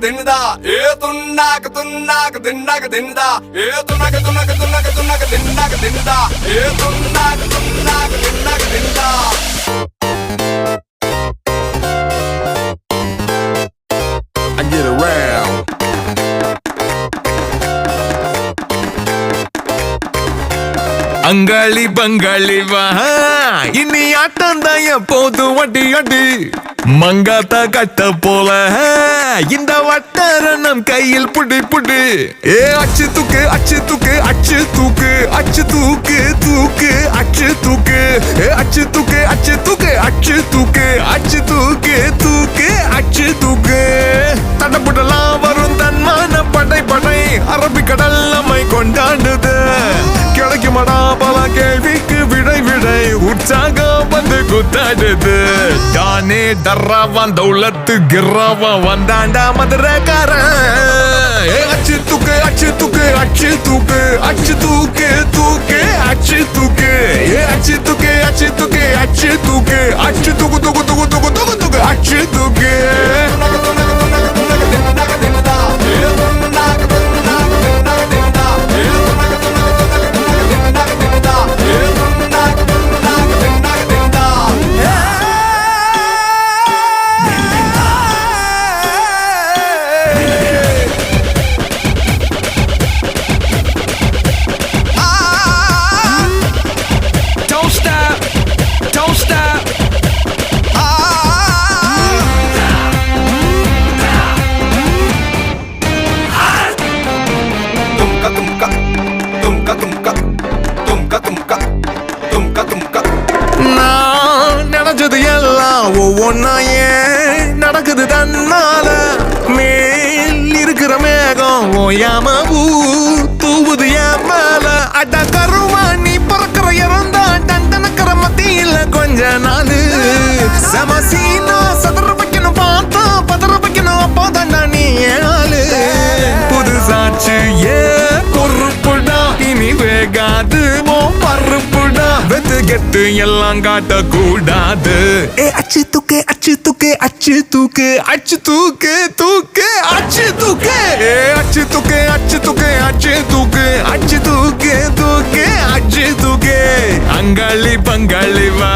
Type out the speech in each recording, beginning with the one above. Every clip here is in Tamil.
தின்னுதா A துண்ணாக்கு தின்னுதா A துண்ணாக்கு தின்னுதா A துண்ணாக்கு தின்னுதா I get around. அங்காளி பங்காளி வா இனி ஆட்டம் தான் எப்போது வட்டி அடி மங்காத்தா கட்ட போல இந்த வட்டாரணம் கையில் புடி புடி ஏ அச்சு தூக்கு அச்சு தூக்கு அச்சு தூக்கு அச்சு தூக்கு தூக்கு அச்சு தூக்கு ஏ அச்சு தூக்கு அச்சு தூக்கு அச்சு தூக்கு அச்சு தூக்கு தூக்கு அச்சு தூக்கு தடப்புடலாம் வரும் தன்மான படை படை அரபிக்கடல் நம்மை கொண்டாடுது கிடைக்குமடா பல கேள்விக்கு விடை விடை உற்சாகம் வந்து குத்தாடுது தானே டர்ராவான் தௌலத்து கிர்ராவான் வந்தாண்டா மதுரக்காரன் அச்சு தூக்கு அச்சு தூக்கு அச்சு தூக்கு அச்சு தூக்கு தூக்கு அச்சு தூக்கு அச்சு தூக்கு அச்சு தூக்கு அச்சு தூக்கு அச்சு தூக்கு தூக்கு தூக்கு தூக்கு தூக்கு தூக்கு அச்சு தூக்கு நினைச்சது எல்லாம் ஒவ்வொன்னா ஏன் நடக்குது தன்னால மேல் இருக்கிற மேகம் ஓயாம தூவுது என் மேல அட கருவா நீ பிறக்கிற இறந்தா டண்டனக்கிற மத்தியில கொஞ்ச நாள் சமசீனா சதுர வைக்கணும் பார்த்தா பதற வைக்கணும் அப்போதாண்டா நீ ஏழு புது சாட்சி ஏ பொறுப்புடா இனி வேகாது பருப்புடா வெத்து கெட்டு எல்லாம் காட்ட கூடாது ஏ அச்சு தூக்கு அச்சு தூக்கு அச்சு தூக்கு அச்சு தூக்கு தூக்கு அச்சு தூக்கு ஏ அச்சு தூக்கு அச்சு தூக்கு அச்சு தூக்கு அச்சு தூக்கு தூக்கு அச்சு தூக்கு அங்காளி பங்காளி வா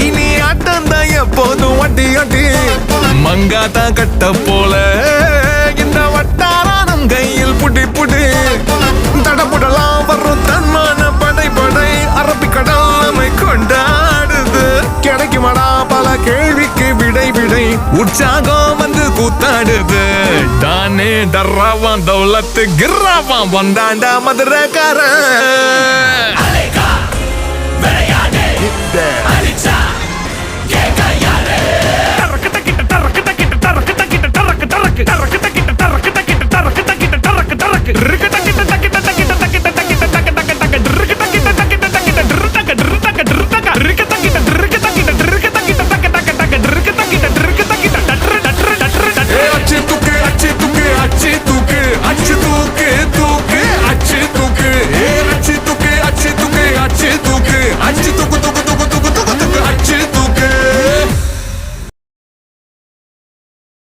இனி ஆட்டம் தான் எப்போதும் வட்டி அட்டி மங்காத்தா கட்ட போல இந்த வட்டாரம் கையில் புடி புடி தடப்புடலாம் வரும் தன்மான படை படை அரபிக்கடல் நம்மை கொண்டாடுது கிடைக்குமடா பல கேள்விக்கு விடை விடை உற்சாகம் வந்து கூத்தாடுது தானே டர்ராவான் தௌலத்து கிர்ராவான் வந்தாண்டா மதுரக்காரன்